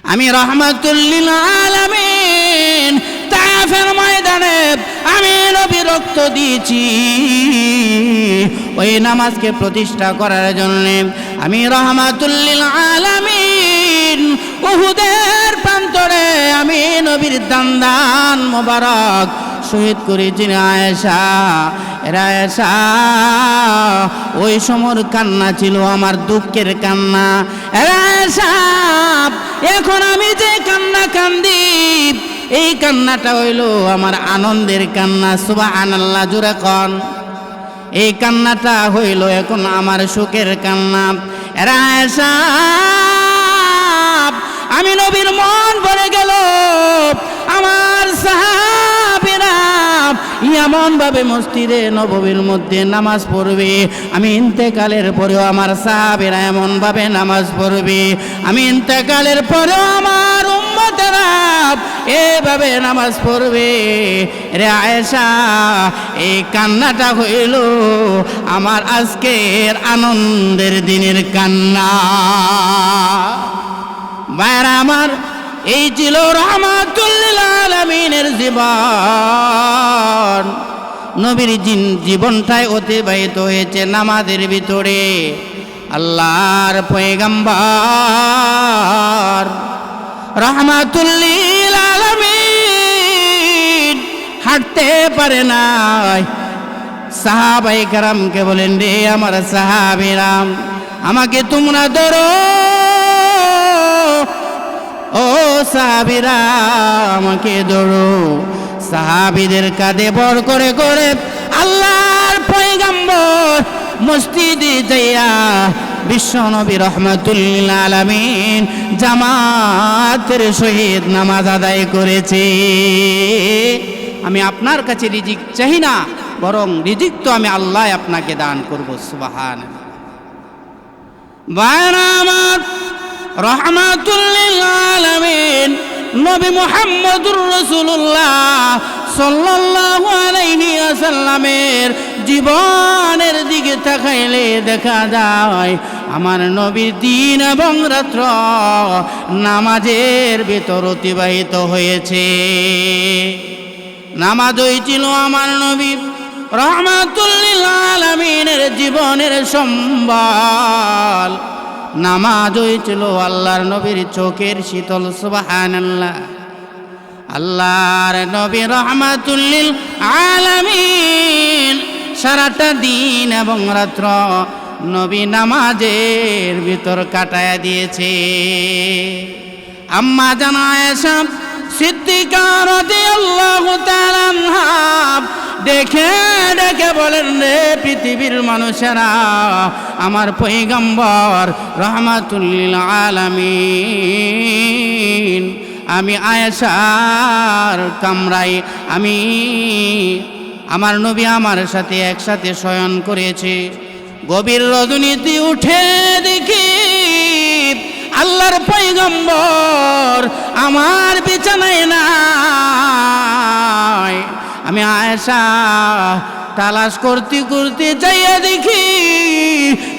আমি রাহমাতুল লিল আলামিন তায়েফের ময়দানে আমি নবী রক্ত দিয়েছি ওই নামাজকে প্রতিষ্ঠা করার জন্য। আমি রাহমাতুল লিল আলামিন উহুদের প্রান্তরে আমি নবীর দান মোবারক শহীদ করেছি আয়েশা। আয়েশা ওই সময়ের কান্না ছিল আমার দুঃখের কান্না। আয়েশা এখন আমি যে কান্না কান্দি এই কান্নাটা হইল আমার আনন্দের কান্না। সুবহানাল্লাহ, জোরে কোন। এই কান্নাটা হইল এখন আমার সুখের কান্না। আয়েশা আমি নবীর মন ভরে গেল। আমার সাহাবীরা এমন ভাবে মসজিদে নববীর মধ্যে নামাজ পড়বে, আমি ইন্তেকালের পরেও আমার সাহাবীরা এমন ভাবে নামাজ পড়বে, আমি ইন্তেকালের পরেও আমার উম্মতেরা এভাবে নামাজ পড়বে। রে আয়েশা এই কান্নাটা হইল আমার আজকের আনন্দের দিনের কান্না। ভাইরা আমার, এই ছিল রাহমাতুল লিল আলামিনের জীবন। নবীর জীবনটাই অতিবাহিত হয়েছে নামাজের ভিতরে। আল্লাহর পয়গম্বর রাহমাতুল লিল আলামিন হাঁটতে পারে নাই। সাহাবায়ে কেরামকে বলেন, রে আমার সাহাবীরা আমাকে তোমরা ধরো। ও সাহাবীরা আমাকে ধরো। সাহাবীদের কাঁধে ভর করে করে আল্লাহর পয়গম্বর মসজিদে যাইয়া বিশ্বনবী রাহমাতুল লিল আলামিন জামাতের সহিত নামাজ আদায় করেছে। আমি আপনার কাছে রিজিক চাই না, বরং রিজিক তো আমি আল্লাহ আপনাকে দান করব। সুবহানাল্লাহ। ভাইরা আমার, রাহমাতুল লিল আলামিন নবী মুহাম্মদুর রাসূলুল্লাহ সাল্লাল্লাহু আলাইহি ওয়াসাল্লামের জীবনের দিকে তাকাইলে দেখা যায় আমার নবীর দিন এবং রাত্র নামাজের ভিতর অতিবাহিত হয়েছে। নামাজই ছিল আমার নবী রাহমাতুল লিল আলামিনের জীবনের সম্বল। নামাজই ছিল আল্লাহর নবীর চোখের শীতল। সুবহানাল্লাহ। আল্লাহর নবী রাহমাতুল লিল আলামিন সারাটা দিন এবং রাত্র নবী নামাজের ভিতর কাটায়া দিয়েছে। আম্মা জানা আয়েশা সিদ্দিকা রাদিয়াল্লাহু তাআলা আনহা দেখে দেখে বলেন, রে পৃথিবীর মানুষেরা আমার পয়গম্বর রাহমাতুল লিল আলামিন আমি আয়েশার কামরায় আমার নবী আমার সাথে একসাথে শয়ন করেছে। গভীর রজনীতে উঠে দেখি আল্লাহর পয়গম্বর আমার বিছানায় নাই। আমি আয়েশা তালাশ করতে করতে যাইয়া দেখি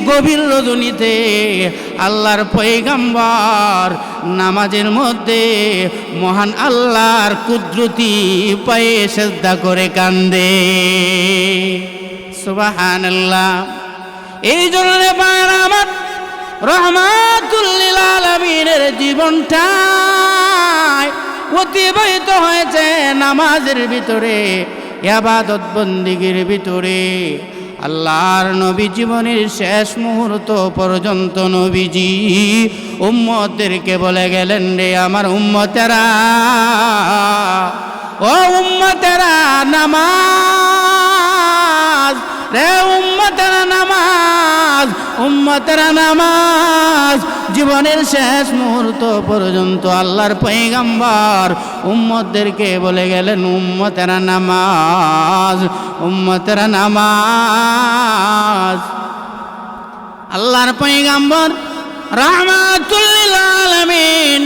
গভীর রজনীতে আল্লাহর পয়গম্বর নামাজের মধ্যে মহান আল্লাহর কুদরতি পায়ে সিজদা করে কান্দে। সুবহানাল্লাহ। এই জন্য ভাইরা আমার, রাহমাতুল লিল আলামিনের জীবনটা অতিবাহিত হয়েছে নামাজের ভিতরে, ইবাদত বন্দেগীর ভিতরে। আল্লাহর নবী জীবনের শেষ মুহূর্ত পর্যন্ত নবীজি উম্মতদেরকে বলে গেলেন, রে আমার উম্মতেরা, ও উম্মতেরা নামাজ, রে উম্মতেরা নামাজ, উম্মতেরা নামাজ। জীবনের শেষ মুহূর্ত পর্যন্ত আল্লাহর পয়গম্বর উম্মতদেরকে বলে গেলেন, উম্মতেরা নামাজ, উম্মতেরা নামাজ। আল্লাহর পয়গম্বর রাহমাতুল লিল আলামিন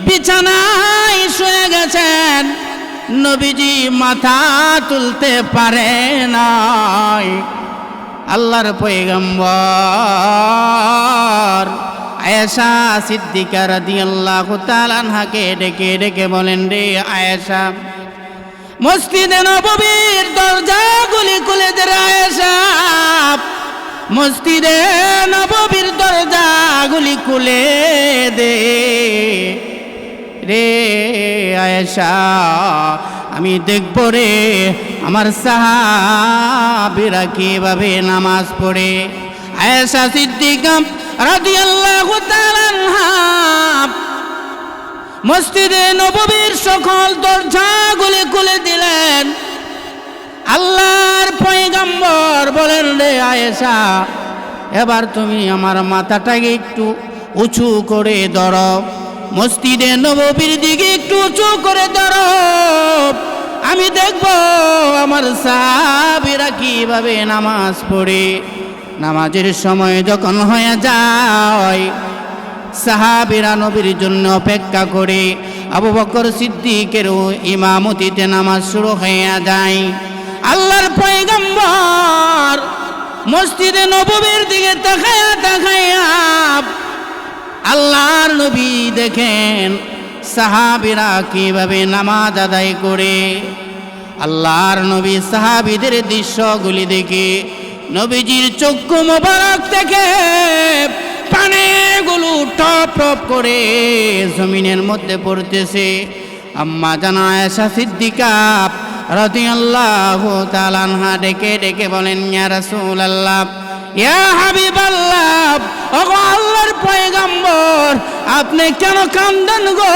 বিছানায় শুয়ে গেছেন। নবীজি মাথা তুলতে পারে নাই। আল্লাহর পয়গম্বর আয়েশা সিদ্দিকা রাদিয়াল্লাহু তাআলা আনহাকে ডেকে ডেকে বলেন, রে আয়েশা, মসজিদে নববীর দরজাগুলি খুলে দে রে আয়েশা, মসজিদে নববীর দরজাগুলি খুলে দে রে আয়েশা, আমি দেখব রে আমার সাহাবীরা কিভাবে নামাজ পড়ে। আয়েশা সিদ্দিকা রাদিয়াল্লাহু তাআলা আনহা মসজিদে নববীর সকল দরজাগুলি খুলে দিলেন। আল্লাহর পয়গম্বর বলেন, রে আয়েশা, এবার তুমি আমার মাথাটাকে একটু উঁচু করে ধরো, মসজিদে নববীর দিকে একটু উঁচু করে ধরো, আমি দেখব আমার সাহাবীরা কিভাবে নামাজ পড়ে। নামাজের সময় যখন হয়ে যায়, সাহাবীরা নবীর জন্য অপেক্ষা করে। আবু বকর সিদ্দিকেরও ইমামতিতে নামাজ শুরু হয়ে যায়। আল্লাহর পয়গম্বর মসজিদে নববীর দিকে তাকায়া তাকায়া আল্লাহর নবী দেখেন সাহাবীরা কিভাবে নামাজ আদায় করে। আল্লাহর নবী সাহাবীদের দৃশ্যগুলি দেখে নবীজির চক্ষু মোবারক থেকে পানিগুলো টপ টপ করে জমিনের মধ্যে পড়তেছে। আম্মা জান আয়েশা সিদ্দিকা রাদিয়াল্লাহু তাআলা আনহা ডেকে ডেকে বলেন, ইয়া রাসূলুল্লাহ, ইয়া হাবিবাল্লাহ, ওগো আল্লাহর পয়গম্বর, আপনি কেন কান্দেন গো?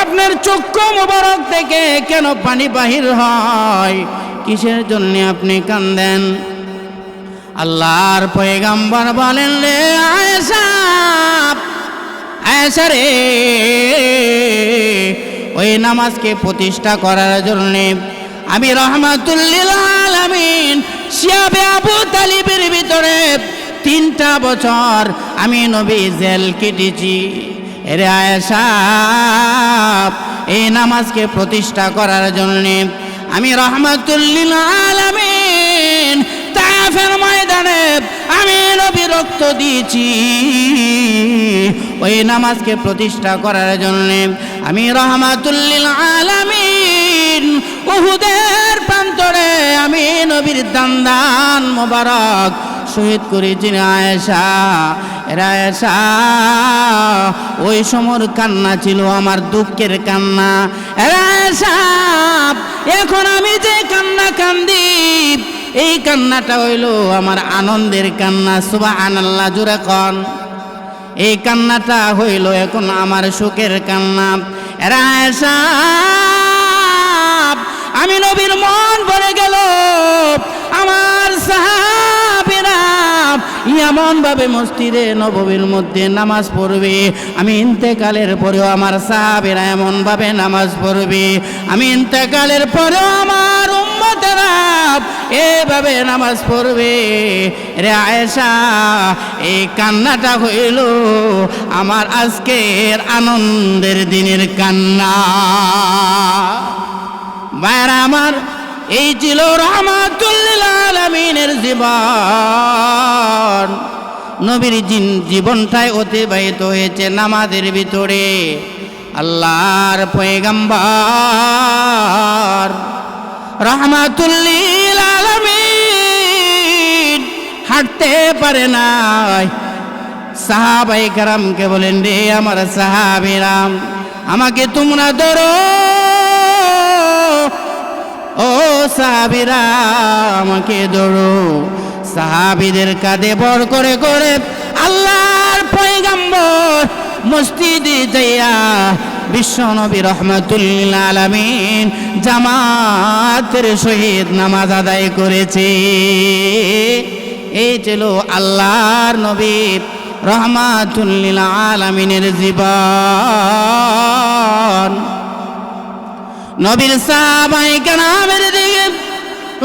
আপনার চক্ষু মোবারক থেকে কেন পানি বাহির হয়? কিসের জন্য আপনি কান্দেন? আল্লাহর পয়গম্বর বলেন, রে আয়েশা, আয়েশা রে, ওই নামাজকে প্রতিষ্ঠা করার জন্য আমি রাহমাতুল লিল আলামিন শিয়াবে আবু তালিবের ভিতরে 3টা বছর আমি নবী জেল কেটেছি। রে আয়েশা, এই নামাজকে প্রতিষ্ঠা করার জন্য আমি রাহমাতুল লিল আলামিন তায়েফের ময়দানে আমি নবী রক্ত দিয়েছি। ওই নামাজকে প্রতিষ্ঠা করার জন্য আমি রাহমাতুল লিল আলামিন উহুদের প্রান্তরে আমি নবীর দান মোবারক শহীদ করেছি। আয়েশা, আয়েশা, ওই সময়ের কান্না ছিল আমার দুঃখের কান্না। আয়েশা, এখন আমি যে কান্না কান্দি, এই কান্নাটা হইল আমার আনন্দের কান্না। সুবহানাল্লাহ, জোরে কোন। এই কান্নাটা হইল এখন আমার সুখের কান্না। আয়েশা, আমি নবীর মন ভরে গেল। আমার সাহাবীরা এমন ভাবে মসজিদে নববীর মধ্যে নামাজ পড়বে, আমি ইন্তেকালের পরেও আমার সাহাবীরা এমন ভাবে নামাজ পড়বে, আমি ইন্তেকালের পরেও আমার উম্মতেরা এভাবে নামাজ পড়বে। রে আয়েশা, এই কান্নাটা হইল আমার আজকের আনন্দের দিনের কান্না। ভাইরা আমার, এই ছিল রাহমাতুল লিল আলামিনের জীবন। নবীর জীবনটাই অতিবাহিত হয়েছে নামাজের ভিতরে। আল্লাহর পয়গম্বর রাহমাতুল লিল আলামিন হাঁটতে পারে নাই। সাহাবায়ে কেরামকে বলেন, রে আমার সাহাবীরা, আমাকে তোমরা ধরো। ও সাহাবীরা, আমাকে ধরো। সাহাবীদের কাঁধে বর করে করে আল্লাহর পয়গম্বর মসজিদে যাইয়া বিশ্বনবী রাহমাতুল লিল আলামিন জামাতের সহিত নামাজ আদায় করেছে। এই ছিল আল্লাহর নবী রাহমাতুল লিল আলামিনের জীবন। নবীর সাহাবায়ে কেরামের দিকে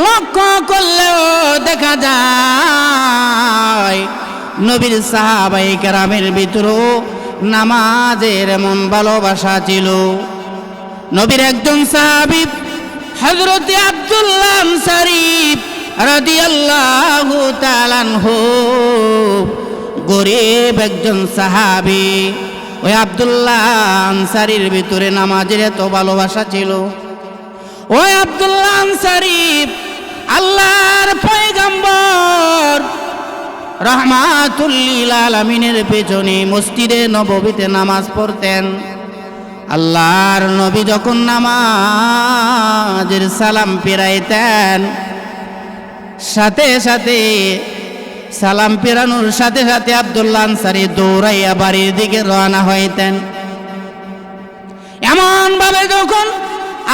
লক্ষ্য করলেও দেখা যায় নবীর সাহাবায়ে কেরামের ভিতরেও নামাজের এমন ভালোবাসা ছিল। নবীর একজন সাহাবী হযরত আব্দুল্লাহ আনসারী রাদিয়াল্লাহু তাআলা আনহু গরিব একজন সাহাবী। ওই আব্দুল্লাহ আনসারীর ভিতরে নামাজের এত ভালোবাসা ছিল। ওই আব্দুল্লাহ আনসারী আল্লাহর পয়গম্বর রাহমাতুল লিল আলামিনের পেছনে মসজিদে নববীতে নামাজ পড়তেন। আল্লাহর নবী যখন নামাজের সালাম ফিরাইতেন, সাথে সাথে সালাম ফেরানোর সাথে সাথে আব্দুল্লাহ আনসারী দৌড়াইয়া বাড়ির দিকে রওনা হইতেন। এমন ভাবে যখন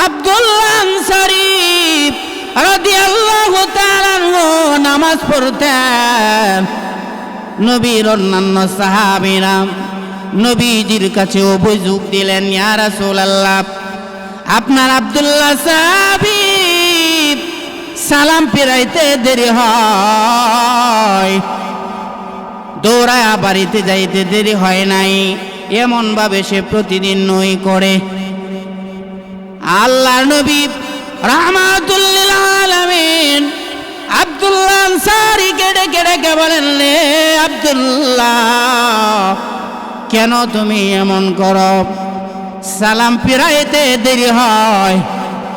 আব্দুল্লাহ আনসারী রাদিয়াল্লাহু তাআলা নামাজ পড়তেন, নবীর অন্যান্য সাহাবীরা নবীজির কাছে অভিযোগ দিলেন, ইয়া রাসূলুল্লাহ, আপনার আব্দুল্লাহ সাহাবী সালাম ফিরাইতে দেরি হয়, দৌড়ায়া বাড়িতে যাইতে দেরি হয় নাই, এমন ভাবে সে প্রতিদিন নই করে। আল্লাহর নবী রাহমাতুল লিল আলামিন আব্দুল্লাহ আনসারীকে ডেকে ডেকে বলেন, রে আব্দুল্লাহ, কেন তুমি এমন করো? সালাম ফিরাইতে দেরি হয়,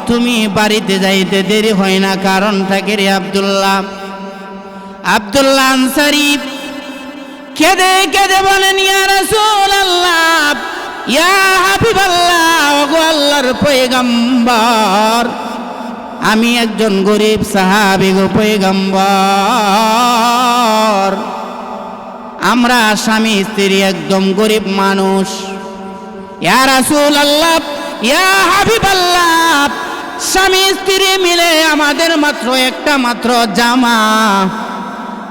তুমি বাড়িতে যাইতে দেরি হয় না, কারণটা কি রে আব্দুল্লাহ? আব্দুল্লাহ আনসারী কেঁদে কেঁদে বলেন, ইয়া রাসূলুল্লাহ, ইয়া হাবিবাল্লাহ, ওগো আল্লাহর পয়গম্বর, আমি একজন গরিব সাহাবী গো পয়গম্বর, আমরা স্বামী স্ত্রী একদম গরিব মানুষ। ইয়া রাসূলুল্লাহ, ইয়া হাবিবাল্লাহ, স্বামী স্ত্রী মিলে আমাদের মাত্র একটা মাত্র জামা,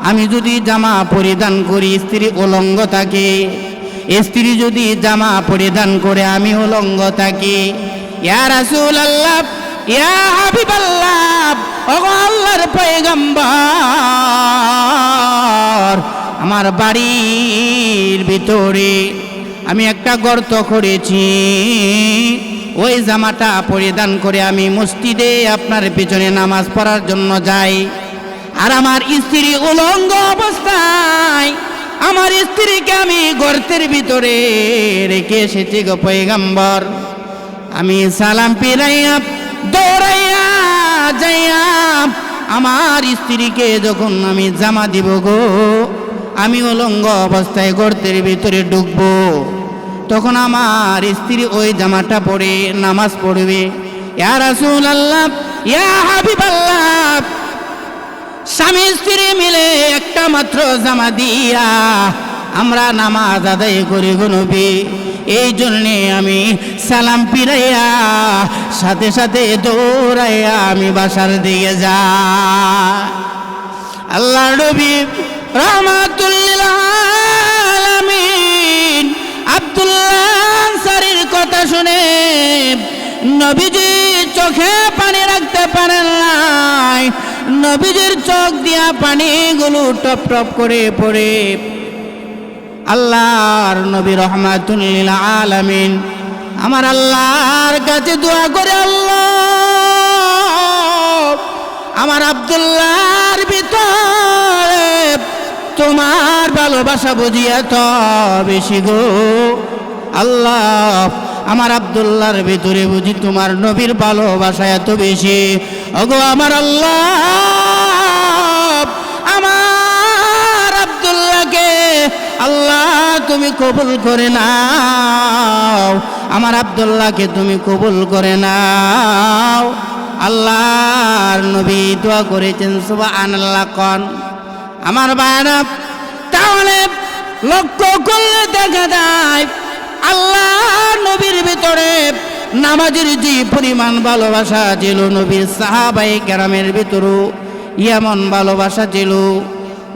আমি যদি জামা পরিধান করি স্ত্রী উলঙ্গ থাকে, স্ত্রী যদি জামা পরিধান করে আমি উলঙ্গ থাকি। ইয়া রাসূলুল্লাহ, ইয়া হাবিবাল্লাহ, ওগো আল্লাহর পয়গম্বর, আমার বাড়ির ভিতরে আমি একটা গর্ত করেছি, ওই জামাটা পরিধান করে আমি মসজিদে আপনার পিছনে নামাজ পড়ার জন্য যাই, আর আমার স্ত্রী উলঙ্গ অবস্থায় আমার স্ত্রীকে আমি গর্তের ভিতরে রেখে এসেছি গো পয়গম্বর। আমি সালাম ফিরাইয়া দৌড়াইয়া যাইয়া আমার স্ত্রীকে যখন আমি জামা দিব গো, আমি উলঙ্গ অবস্থায় গর্তের ভিতরে ঢুকবো, তখন আমার স্ত্রী ওই জামাটা পরে নামাজ পড়বে। ইয়া রাসূলুল্লাহ, ইয়া হাবিবাল্লাহ, স্বামী স্ত্রী মিলে একটা মাত্র জামা দিয়া আমরা নামাজ আদায় করি গো নবী, এই জন্যে আমি সালাম ফিরাইয়া সাথে সাথে দৌড়াইয়া আমি বাসার দিকে যাই। আল্লাহর নবী রাহমাতুল লিল আলামিন আব্দুল্লাহ আনসারীর কথা শুনে নবীজি চোখে পানি রাখতে পারেন নাই, নবীজির চোখ দিয়া পানিগুলো টপ টপ করে পড়ে। আল্লাহর নবী রাহমাতুল লিল আলামিন আমার আল্লাহর কাছে দোয়া করে, আল্লাহ, আমার আব্দুল্লাহর ভিতরে তোমার ভালোবাসা বুঝিয়া তো বেশি গো আল্লাহ, আমার আব্দুল্লাহর ভিতরে বুঝি তোমার নবীর ভালোবাসা এত বেশি। ওগো আমার আল্লাহ, আমার আব্দুল্লাহকে আল্লাহ তুমি কবুল করে নাও, আমার আব্দুল্লাহকে তুমি কবুল করে নাও। আল্লাহর নবী দোয়া করেছেন সুবহানাল্লাহ কোন। আমার ভাইরা, তাহলে লক্ষ্য করলে দেখা যায় আল্লাহর নবীর ভিতরে নামাজের যে পরিমাণ ভালোবাসা ছিল, নবীর সাহাবায়ে কেরামের ভিতরেও এমন ভালোবাসা ছিল।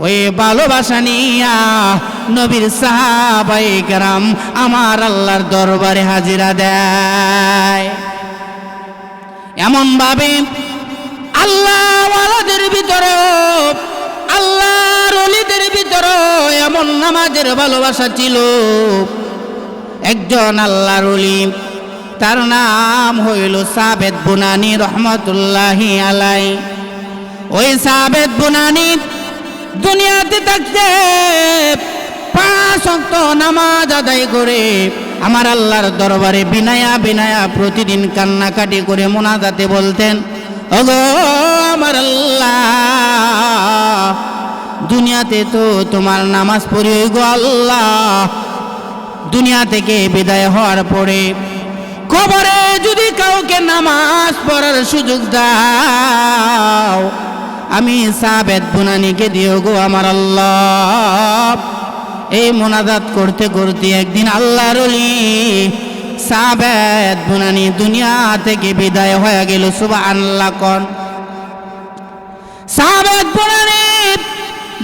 ওই ভালোবাসা নিয়া নবীর সাহাবায়ে কেরাম আমার আল্লাহর দরবারে হাজিরা দেয়। এমন ভাবে আল্লাহওয়ালাদের ভিতরেও, আল্লাহর ওলিদের ভিতরেও এমন নামাজের ভালোবাসা ছিল। একজন আল্লাহর ওলি, তার নাম হইল সাবেদ বুনানি রহমতুল্লাহি আলাই। ওই সাবেদ বুনানি দুনিয়াতে থাকতে 5 ওয়াক্ত নামাজ আদায় করে আমার আল্লাহর দরবারে বিনায়া বিনায়া প্রতিদিন কান্নাকাটি করে মুনাজাতে বলতেন, ওগো আমার আল্লাহ, দুনিয়াতে তো তোমার নামাজ পড়ি গো আল্লাহ, দুনিয়া থেকে বিদায় হওয়ার পরে কবরে যদি কাউকে নামাজ পড়ার সুযোগ দাও, আমি সাবেত বুনানিকে দিও গো আমার আল্লাহ। এই মোনাজাত করতে করতে একদিন আল্লাহর ওলি সাবেত বুনানি দুনিয়া থেকে বিদায় হয়ে গেল। সুবহানাল্লাহ কোন সাবেত বুনানি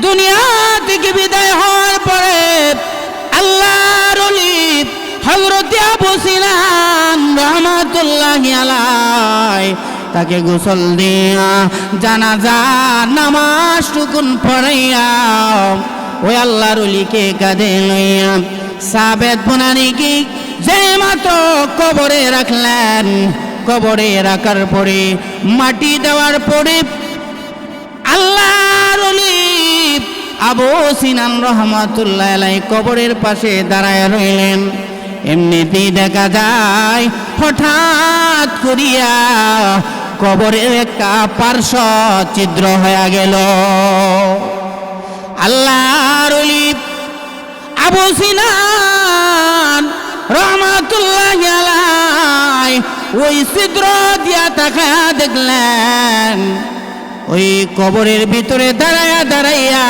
দুনিয়া থেকে বিদায় হওয়ার পরে আল্লাহর ওলি হযরত আবু সিনান রাহমাতুল্লাহি আলাইহি তাকে গোসল দিয়া জানাজা নামাজ টুকুন পড়াইয়া ওই আল্লাহর ওলিকে কাঁধে লইয়া সাবেত বুনানিকে যে মাত্র কবরে রাখলেন, কবরে রাখার পরে মাটি দেওয়ার পরে আল্লাহর ওলি আবু সিনান রাহমাতুল্লাহি আলাইহি কবরের পাশে দাঁড়ায় রইলেন। এমনিতেই দেখা যায় হঠাৎ করিয়া কবরের একটা পার্শ্ব ছিদ্র হয়ে গেল। আল্লাহর ওলি আবু সিনান রাহমাতুল্লাহি আলাইহি ওই ছিদ্র দিয়া তাকায়া দেখলেন ওই কবরের ভিতরে দাঁড়ায়া দাঁড়াইয়া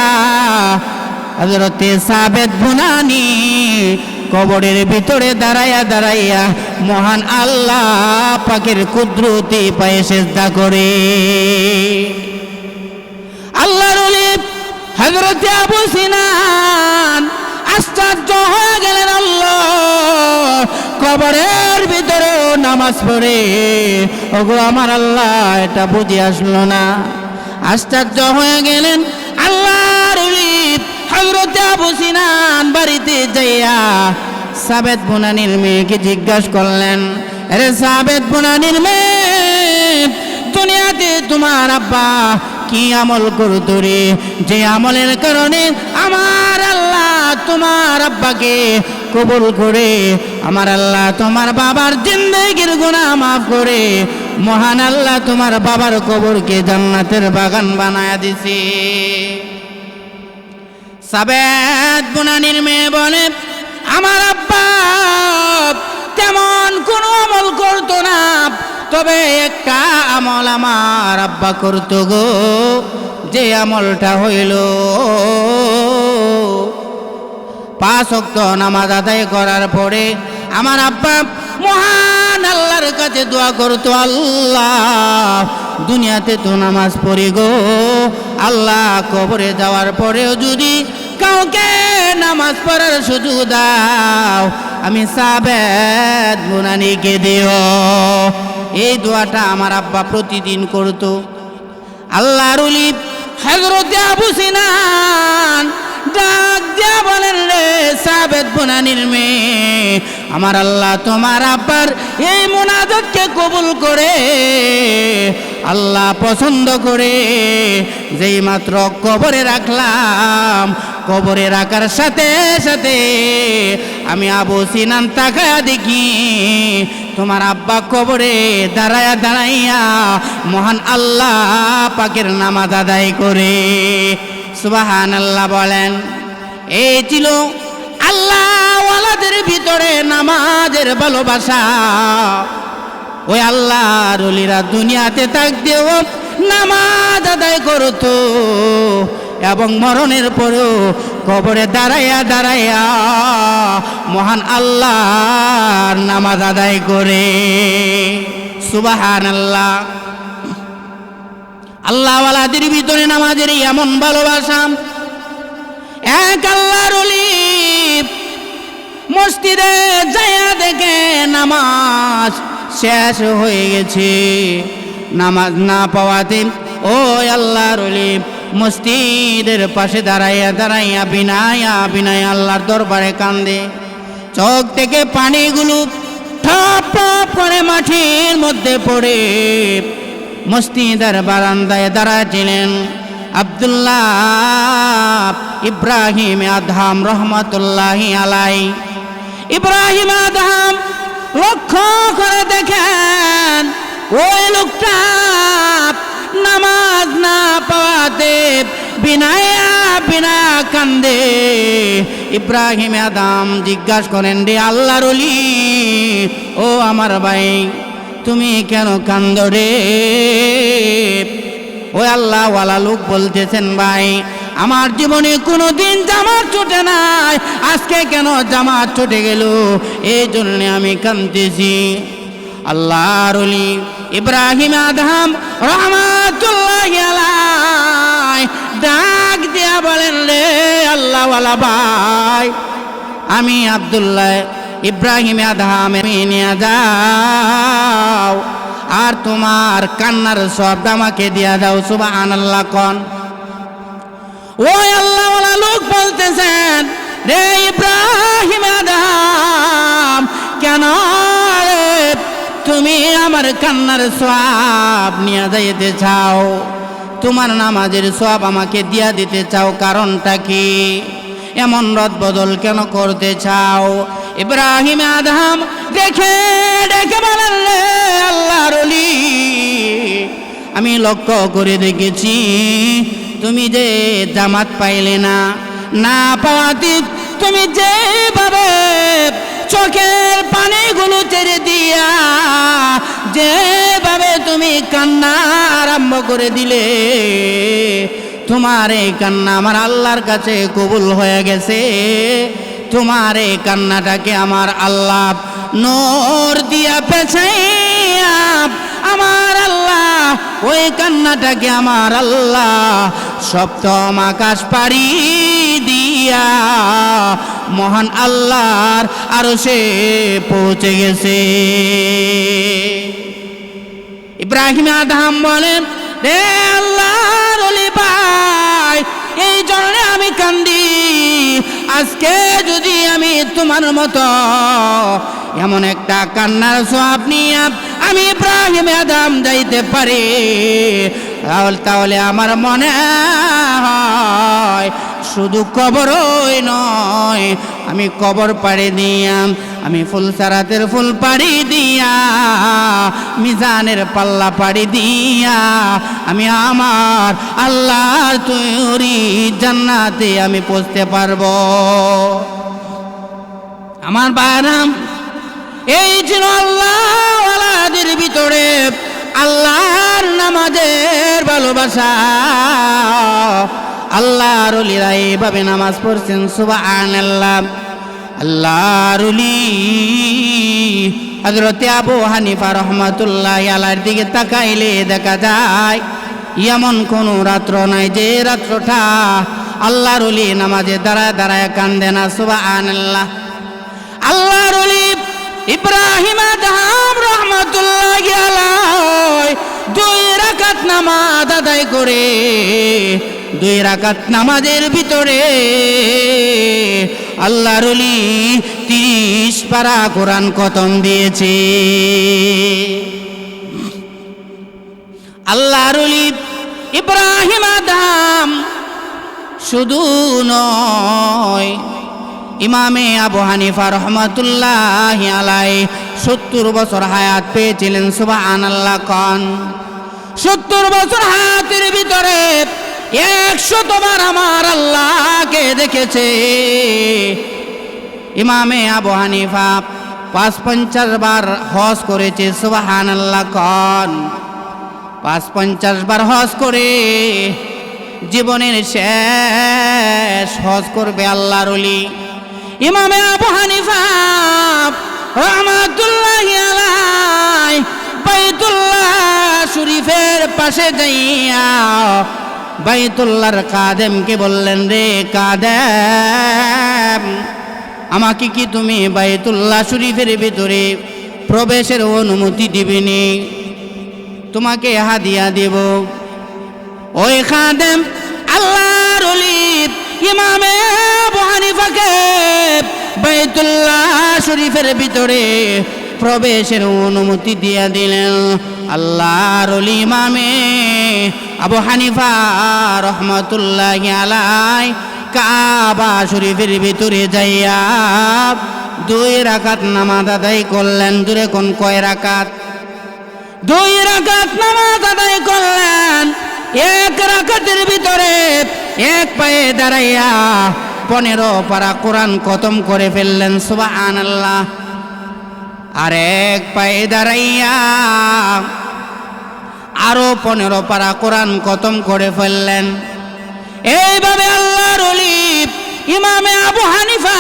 হযরতে সাবেত বুনানি কবরের ভিতরে দাঁড়াইয়া দাঁড়াইয়া মহান আল্লাহ পাকের কুদরতি পায়ে সিজদা করে। আল্লাহর ওলি হযরত আবু সিনান আশ্চর্য হয়ে গেলেন, আল্লাহ কবরের ভিতরে নামাজ পড়ে, ওগো আমার আল্লাহ, এটা বুঝে আসলো না। আশ্চর্য হয়ে গেলেন আল্লাহর ওলি হযরত আবু সিনান বাড়িতে যাইয়া সাবেত বুনানির মেয়েকে জিজ্ঞাসা করলেন, আরে সাবেত বুনানির মেয়ে, দুনিয়াতে তোমার আব্বা কি আমল করতো রে, যে আমলের কারণে আমার আল্লাহ তোমার আব্বাকে কবুল করে, আমার আল্লাহ তোমার বাবার জিন্দেগির গুনাহ মাফ করে, মহান আল্লাহ তোমার বাবার কবরকে জান্নাতের বাগান বানায়া দিছে। সাবেত বুনানির মেয়ে বলে, আমার আব্বা তেমন কোনো আমল করতো না, তবে একটা আমল আমার আব্বা করতো গো, যে আমলটা হইল 5 ওয়াক্ত নামাজ আদায় করার পরে আমার আব্বা মহান আল্লাহর কাছে দোয়া করতো, আল্লাহ দুনিয়াতে তো নামাজ পড়ি গো আল্লাহ, কবরে যাওয়ার পরেও যদি কাউকে নামাজ পড়ার সুযোগ দাও, আমি সাবেত বুনানিকে দিও। এই দোয়াটা আমার আব্বা প্রতিদিন করতো। আল্লাহর ওলি হযরত আবু সিনান ডাক দিয়া বলেন, রে সাবেত বুনানির মেয়ে, আমার আল্লাহ তোমার আব্বার এই মুনাজাতকে কবুল করে, আল্লাহ পছন্দ করে, যেই মাত্র কবরে রাখলাম, কবরে রাখার সাথে সাথে আমি আবু সিনান তাকায়া দেখি তোমার আব্বা কবরে দাঁড়ায়া দাঁড়াইয়া মহান আল্লাহ পাকের নামাজ আদায় করে। সুবহানাল্লাহ বলেন। এই ছিল আল্লাহ ওয়ালাদের ভিতরে নামাজের ভালোবাসা। ওই আল্লাহর ওলিরা দুনিয়াতে থাকতেও নামাজ আদায় করতো এবং মরণের পরেও কবরে দাঁড়াইয়া দাঁড়াইয়া মহান আল্লাহর নামাজ আদায় করে। সুবহানাল্লাহ। আল্লাহ ওয়ালাদের ভিতরে নামাজের এমন ভালোবাসা, এক আল্লাহর ওলি মসজিদে যায়া দেখে নামাজ শেষ হয়ে গেছে, নামাজ না পাওয়াতে ওই আল্লাহর ওলি মসজিদের পাশে দাঁড়াইয়া দাঁড়াইয়া বিনায়া বিনায়া আল্লাহর দরবারে কান্দে। চোখ থেকে পানিগুলো ঠপ ঠপ করে মাটির মধ্যে পড়ে। মসজিদের বারান্দায় দাঁড়াচ্ছিলেন আব্দুল্লাহ ইব্রাহিম আদহাম রহমতুল্লাহি আলাই। ইব্রাহিম আদহাম লক্ষ্য করে দেখেন ওই লোকটা নামাজ না পাওয়াতে বিনা কান্দে। ইব্রাহিম আদম জিজ্ঞাসা করেন, রে আল্লাহর ওলি, ও আমার ভাই, তুমি কেন কান্দ রে? ওই আল্লাহওয়ালা লোক বলতেছেন, ভাই আমার জীবনে কোনোদিন জামাত ছুটে নাই, আজকে কেন জামাত ছুটে গেল, এই জন্য আমি কাঁদতেছি। আল্লাহর ওলি ইব্রাহিম আদম রহমাতুল্লাহি আলাইহি ডাক দিয়া বলেন, রে আল্লাহওয়ালা ভাই, আমি আব্দুল্লাহ ইব্রাহিম আদম নিয়ে যাও আর তোমার কান্নার সব আমাকে দিয়া দাও। সুবহানাল্লাহ কোন। ওই আল্লাহওয়ালা লোক বলতেছেন, রে ইব্রাহিম আদম, কেন তুমি আমার কান্নার সওয়াব নিয়ে যাইতে চাও? তোমার নামাজের সওয়াব আমাকে দিয়া দিতে চাও, কারণটা কি? এমন রদ বদল কেন করতে চাও? ইব্রাহিম আদম দেখে দেখে বলেন, রে আল্লাহর ওলি, আমি লক্ষ্য করে দেখেছি তুমি যে জামাত পাইলে না পাওয়াতে তুমি যেভাবে চোখের পানিগুলো ছেড়ে দিয়া যেভাবে তুমি কান্না আরম্ভ করে দিলে, তোমার এই কান্না আমার আল্লাহর কাছে কবুল হয়ে গেছে। তোমার এই কান্নাটাকে আমার আল্লাহ নূর দিয়া পেছাইয়া, আমার আল্লাহ ওই কান্নাটাকে আমার আল্লাহ সপ্তম আকাশ পাড়ি দিয়া মহান আল্লাহর আরশে পৌঁছে গেছে। ইব্রাহিম আদম বলেন, রে আল্লাহর ওলি ভাই, এই জন্য আমি কান্দি। আজকে যদি আমি তোমার মতো এমন একটা কান্নার সওয়াব নিয়ে আমি ইব্রাহিম আদম যাইতে পারি, তাহলে আমার মনে হয় শুধু কবরই নয়, আমি কবর পাড়ি দিয়া, আমি ফুলসারাতের ফুল পাড়ি দিয়া, মিজানের পাল্লা পাড়ি দিয়া আমি আমার আল্লাহর তৈরি জান্নাতে আমি পৌঁছতে পারবো। আমার বারাম, এই ছিল আল্লাহওয়ালাদের ভিতরে আল্লাহর নামাজের ভালোবাসা। আল্লাহর ওলিরা এইভাবে নামাজ পড়ছেন। সুবহানাল্লাহ। আল্লাহর ওলি হযরত আবু হানিফা রাহমাতুল্লাহি আলাইহির দিকে তাকাইলে দেখা যায় এমন কোন রাত্র নাই যে রাত্রটা আল্লাহর ওলি নামাজে দাঁড়ায় দাঁড়ায় কান্দে না। সুবহানাল্লাহ। আল্লাহর ওলি ইব্রাহিম আদম রহমাতুল্লাহি আলাইহি 2 রাকাত নামাজ আদায় করে 2 রাকাত নামাজের ভিতরে আল্লাহর ওলি 30 পারা কোরআন খতম দিয়েছে। আল্লাহর ওলি ইব্রাহিম আদম শুধু নয়, ইমামে আবু হানিফা রহমাতুল্লাহি আলাইহি 70 বছর হায়াত পেয়েছিলেন। সুবহানাল্লাহ কোন। 70 বছর হায়াতের ভিতরে 100 বার আমার আল্লাহকে দেখেছে। ইমামে আবু হানিফা 55 বার হজ করেছে। সুবহানাল্লাহ কোন। 55 বার হজ করে জীবনের শেষ হজ করবে আল্লাহর ওলি ইমামে আবু হানিফা রাহমাতুল্লাহি আলাইহি বাইতুল্লাহ শরীফের পাশে যাইয়া বাইতুল্লাহর কাদেমকে বললেন, রে কাদেম, আমাকে কি তুমি বাইতুল্লাহ শরীফের ভিতরে প্রবেশের অনুমতি দিবেনি? তোমাকে হাদিয়া দেব। ওই খাদেম আল্লাহর ওলি ইমামে আবু হানিফাকে বাইতুল্লাহ শরীফের ভিতরে প্রবেশের অনুমতি দিয়ে দিলেন। আল্লাহর ওলি ইমামে আবু হানিফা রহমাতুল্লাহি আলাইহি কাবা শরীফের ভিতরে যাইয়া 2 রাকাত নামাজ আদায় করলেন। দূরে কোন কয় রাকাত? 2 রাকাত নামাজ আদায় করলেন। 1 রাকাতের ভিতরে 1 পায়ে দাঁড়াইয়া 15 পারা কোরআন খতম করে ফেললেন। সুবহানাল্লাহ। আর 1 পায়ে দাঁড়াইয়া আরো 15 পারা কোরআন খতম করে ফেললেন। এইভাবে আল্লাহর ওলি ইমামে আবু হানিফা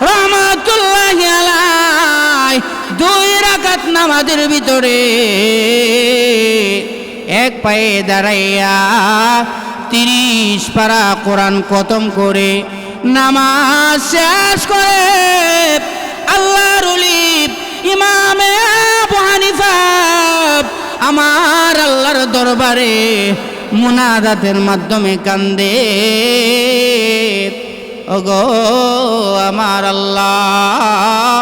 রহমাতুল্লাহি আলাইহি 2 রাকাত নামাজের ভিতরে 1 পায়ে দাঁড়াইয়া 30 পারা কোরআন খতম করে নামাজ শেষ করে আল্লাহর ওলি ইমামে আবু হানিফা আমার আল্লাহর দরবারে মুনাজাতের মাধ্যমে কান্দে, ওগো আমার আল্লাহ,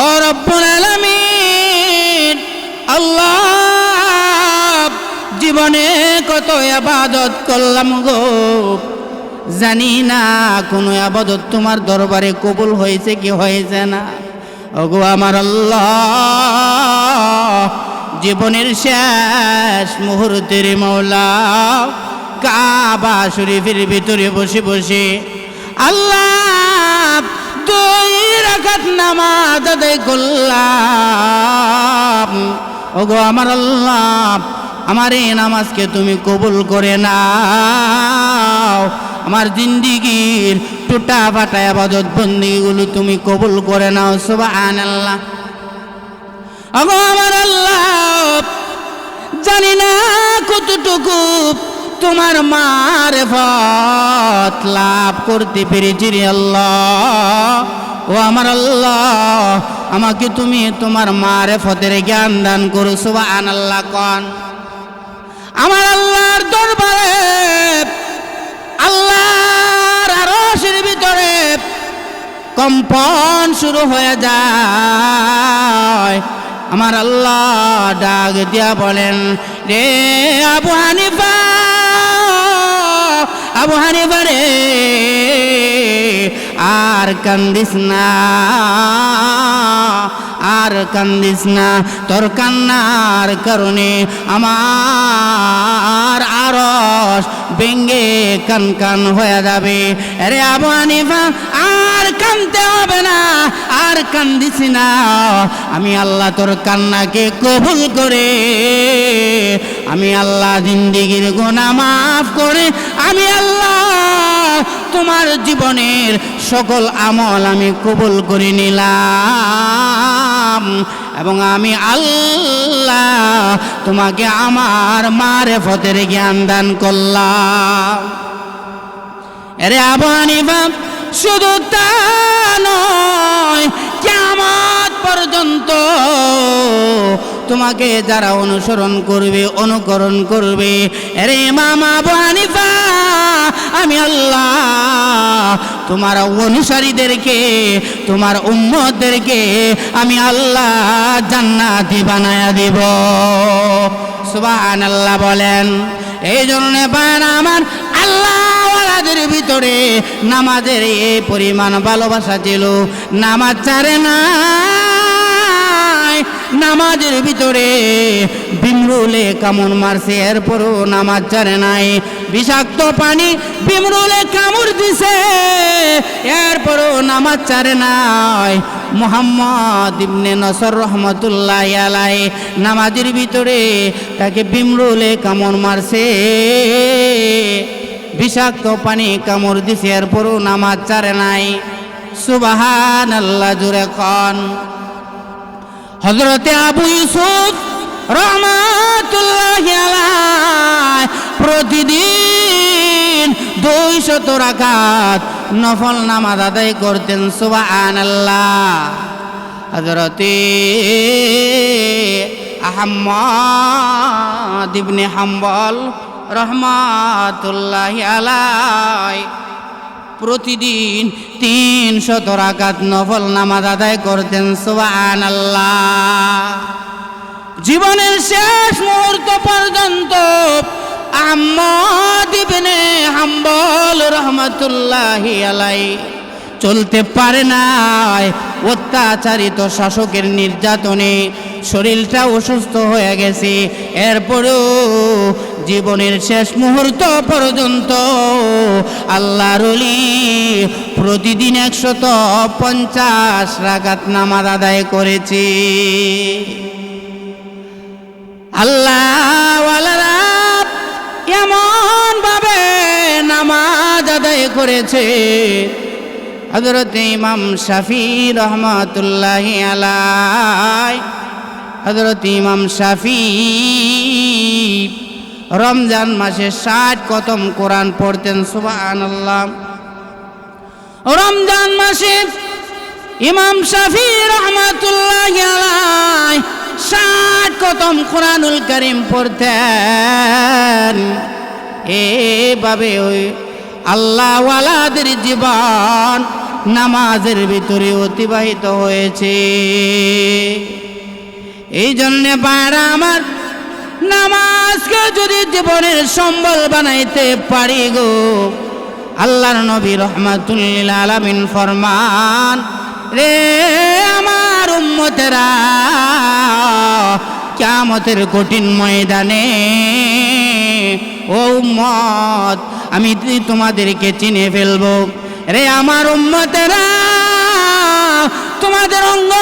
ও রব্বুল আলামিন, আল্লাহ জীবনে কত ইবাদত করলাম গো, জানি না কোনো ইবাদত তোমার দরবারে কবুল হয়েছে কি হয়েছে না। ওগো আমার আল্লাহ, জীবনের শেষ মুহূর্তের মওলা কাবা শরীফের ভিতরে বসে বসে আল্লাহ 2 রাকাত নামাজ আদায় করলাম। ওগো আমার আল্লাহ, আমার এই নামাজকে তুমি কবুল করে নাও, আমার জিন্দিগির টুটা ফাটা ইবাদত বন্দেগিগুলো তুমি কবুল করে নাও। সুবহানাল্লাহ। ওগো আমার আল্লাহ, জানি না কতটুকু তোমার মারিফত লাভ করতে পেরেছি রে আল্লাহ। ও আমার আল্লাহ, আমাকে তুমি তোমার মারিফতের জ্ঞান দান করো। সুবহানাল্লাহ। কোন আমার আল্লাহর দরবারে আল্লাহর আরশের ভিতরে কম্পন শুরু হয়ে যায়। আমার আল্লাহ ডাক দিয়া বলেন, রে আবু হানিফা, আবু হানিফা রে, আর কান্দিস না, আর কান্দিস না, তোর কান্নার কারণে আমার আরশ ভেঙ্গে কান কান হয়ে যাবে। রে আবু হানিফা, আর কানতে হবে না, আর কান্দিস না, আমি আল্লাহ তোর কান্নাকে কবুল করে, আমি আল্লাহ জিন্দেগির গুনাহ মাফ করে, আমি আল্লাহ তোমার জীবনের সকল আমল আমি কবুল করে নিলাম, এবং আমি আল্লাহ তোমাকে আমার মারিফতের জ্ঞান দান করলাম। আরে আবু হানিফা, শুধু তা নয়, কিয়ামত পর্যন্ত তোমাকে যারা অনুসরণ করবে, অনুকরণ করবে, আরে ইমাম আবু হানিফা, আমি আল্লাহ তোমার অনুসারীদেরকে, তোমার উম্মতদেরকে আমি আল্লাহ জান্নাতি বানায়া দিব। সুবহানাল্লাহ বলেন। এই জন্য পান আমার আল্লাহওয়ালাদের ভিতরে নামাজের এই পরিমাণ ভালোবাসা ছিল, নামাজ ছাড়ে না। নামাজের ভিতরে বিমরুলে কামড় মারছে, এরপরও নামাজ ছাড়ে নাই। বিষাক্ত পানি বিমরুলে কামড় দিছে, এরপরও নামাজ ছাড়ে নাই। মুহাম্মদ ইবনে নসর রহমতুল্লাহি আলাইহি নামাজের ভিতরে তাকে বিমরুলে কামড় মারছে, বিষাক্ত পানি কামড় দিছে, এরপরও নামাজ ছাড়ে নাই। সুবহানাল্লাহ জোরে কোন। হযরতে আবু ইউসুফ রহমাতুল্লাহি আলাইহি প্রতিদিন 200 রাকাত নফল নামাজ আদায় করতেন। সুবহানাল্লাহ। হযরতে আহমদ ইবনে হাম্বল রহমাতুল্লাহি আলাইহি প্রতিদিন 300 রাকাত নফল নামাজ আদায় করতেন। সুবহানাল্লাহ। জীবনের শেষ মুহূর্ত পর্যন্ত আহমদ ইবনে হাম্বল রাহমাতুল্লাহি আলাইহি চলতে পারে নাই। অত্যাচারিত শাসকের নির্যাতনে শরীরটা অসুস্থ হয়ে গেছে। এরপরেও জীবনের শেষ মুহূর্ত পর্যন্ত আল্লাহর ওলি প্রতিদিন 150 রাকাত নামাজ আদায় করেছে। আল্লাহওয়ালারা এমন ভাবে নামাজ আদায় করেছে, হযরত ইমাম শাফি রহমাতুল্লাহি আলাইহি, হযরত ইমাম শাফি রমজান মাসে 60 খতম কোরআন পড়তেন। সুবহানাল্লাহ। রমজান মাসে ইমাম শাফি রহমাতুল্লাহি আলাইহি 60 খতম কোরআনুল কারীম পড়তেন। এভাবে ওই আল্লাহওয়ালাদের জীবন নামাজের ভিতরে অতিবাহিত হয়েছে। এই জন্যে বাড়া আমার নামাজকে যদি জীবনের সম্বল বানাইতে পারি গো, আল্লাহর নবী রাহমাতুল লিল আলামিন ফরমান, রে আমার উম্মতেরা, কিয়ামতের কঠিন ময়দানে ও উম্মত আমি তোমাদেরকে চিনে ফেলবো। রে আমার উম্মতেরা, তোমাদের অঙ্গ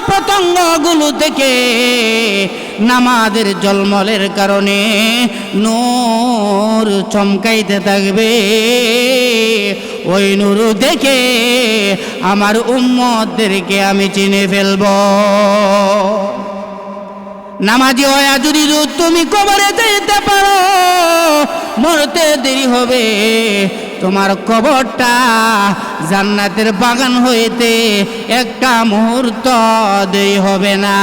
প্রত্যঙ্গগুলো থেকে নামাজের জলমলের কারণে নূর চমকাইতে থাকবে। ওই নূর দেখে আমার উম্মতদেরকে আমি চিনে ফেলবো। নামাজি হয়ে যদি তুমি কবরে যেতে পারো, মরতে দেরি হবে, তোমার কবরটা জান্নাতের বাগান হইতে একটা মুহূর্ত দেরি হবে না।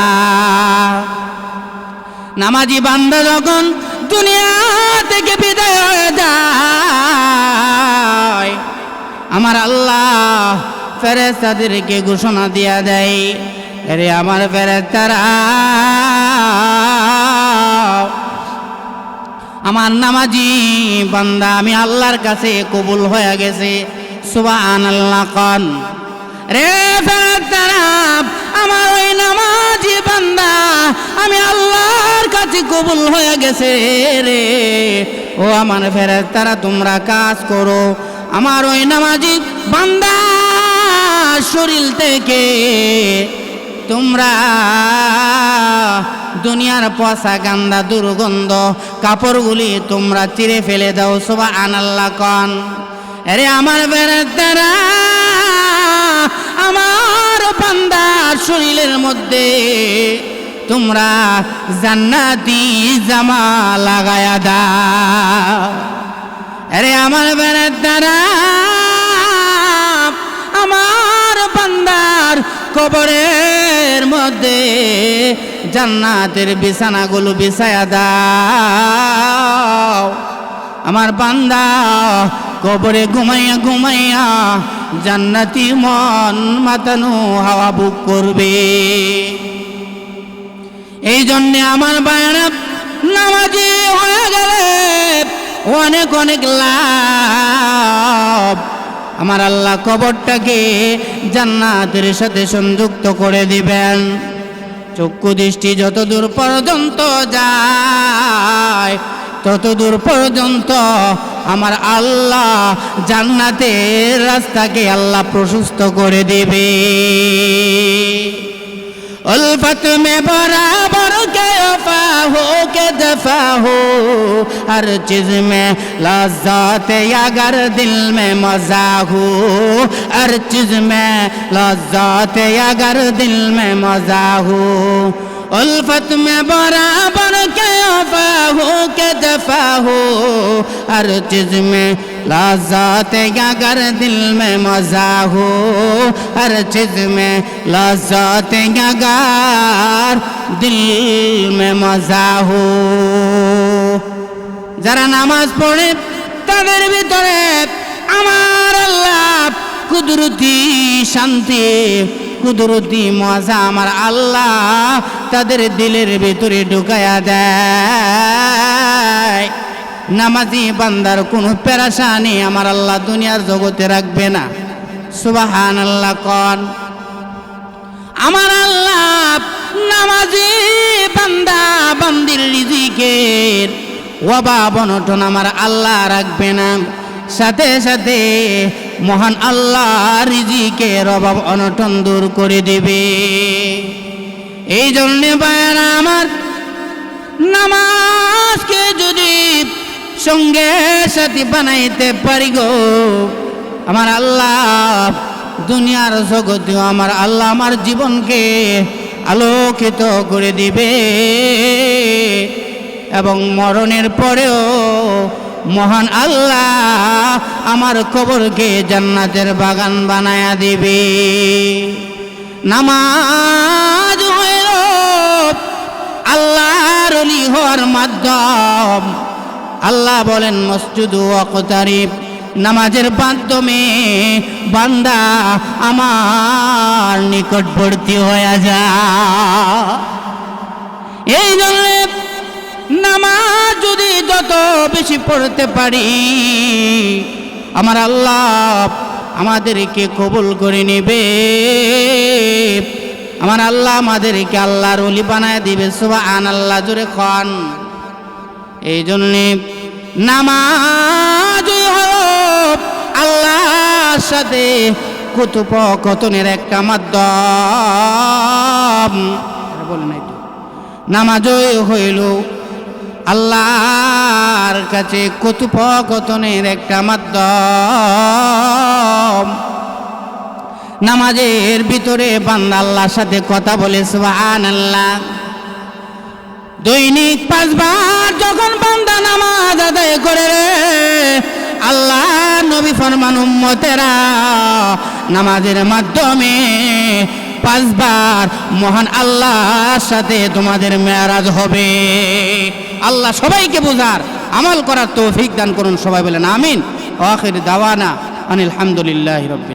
নামাজি বান্দা যখন দুনিয়া থেকে বিদায় হয়ে যায়, আমার আল্লাহ ফেরেশতাদেরকে ঘোষণা দিয়া দেয়, আরে আমার ফেরেশতারা, আমার নামাজি বান্দা আমি আল্লাহর কাছে কবুল হয়ে গেছে। সুবহানাল্লাহ। কোন রে ফেরেশতারা, আমার ওই নামাজি বান্দা আমি আল্লাহর কাছে কবুল হয়ে গেছে রে। ও আমার ফেরেশতারা, তোমরা কাজ করো, আমার ওই নামাজি বান্দা শরীর থেকে তোমরা দুনিয়ার পচা গান্দা দুর্গন্ধ কাপড়গুলি তোমরা চিরে ফেলে দাও। সুবহানাল্লাহ। কোন আরে আমার ফেরেশতারা, আমার বান্দার শরীরের মধ্যে তোমরা জান্নাতি জামা লাগায়া দাও। আরে আমার ফেরেশতারা, আমার বান্দার কবরের মধ্যে জান্নাতের বিছানাগুলো বিছায়া দাও। আমার বান্দা কবরে ঘুমাইয়া ঘুমাইয়া জান্নাতি মন মাতানো হাওয়া বুক করবে। এই জন্যে আমার বায়না নামাজি হয়ে গেলে অনেক অনেক লাভ। আমার আল্লাহ কবরটাকে জান্নাতের সাথে সংযুক্ত করে দিবেন। চক্ষু দৃষ্টি যত দূর পর্যন্ত যায় তত দূর পর্যন্ত আমার আল্লাহ জান্নাতের রাস্তাকে আল্লাহ প্রশস্ত করে দিবে। उल्फत में बराबर के वफा हो के दफा हो, हर चीज में लज्जत अगर दिल में मजा हो, हर चीज में लज्जत अगर दिल में मजा हो। उल्फत में बराबर के वफा हो के दफा हो, हर चीज में लज्जत अगर दिल में मजा हो, हर चीज में लज्जत अगर दिल में मजा हो। যারা নামাজ পড়ে তাদের ভিতরে আমার আল্লাহ কুদরতি শান্তি, কুদরতি মজা আমার আল্লাহ তাদের দিলের ভিতরে ঢুকায়া দেয়। নামাজি বান্দার কোনো পেরেশানি আমার আল্লাহ দুনিয়ার জগতে রাখবে না। সুবহানাল্লাহ কোন। আমার আল্লাহ নামাজি বান্দা বান্দির রিজিকের অভাব অনটন আমার আল্লাহ রাখবে না, সাথে সাথে মহান আল্লাহ রিজিকের অভাব অনটন দূর করে দেবে। এই জন্যে বায়ারা আমার, নামাজকে যদি সঙ্গে সাথী বানাইতে পারি গো, আমার আল্লাহ দুনিয়ার জগতেও আমার আল্লাহ আমার জীবনকে আলোকিত করে দিবে এবং মরণের পরেও মহান আল্লাহ আমার কবরকে জান্নাতের বাগান বানায়া দিবে। নামাজ হইল আল্লাহর ওলি হওয়ার মাধ্যম। আল্লাহ বলেন মসজিদ ওয়াকতারিব, নামাজের মাধ্যমে বান্দা আমার নিকটবর্তী হয়ে যায়। এই জন্য নামাজ যদি যত বেশি পড়তে পারি আমার আল্লাহ আমাদেরকে কবুল করে নেবে, আমার আল্লাহ আমাদেরকে আল্লাহর ওলি বানায় দিবে। সুবহানাল্লাহ জোরে খান। এই জন্যে নামাজ আল্লাহর সাথে কথোপকথনের একটা মাধ্যম। বলে নাই তো, নামাজই হইল আল্লাহর কাছে কথোপকথনের একটা মাধ্যম। নামাজের ভিতরে বান্দা আল্লাহর সাথে কথা বলে। সুবহানাল্লাহ। দৈনিক 5 বার যখন বান্দা নামাজ আদায় করে রে, আল্লাহ নবী ফরমান উম্মতেরা নামাজের মাধ্যমে 5 বার মহান আল্লাহর সাথে তোমাদের মেরাজ হবে। আল্লাহ সবাইকে বুঝার আমল করার তৌফিক দান করুন। সবাই বলেন আমিন। আখির দাওয়ানা আনিল হামদুলিল্লাহি রাব্বিল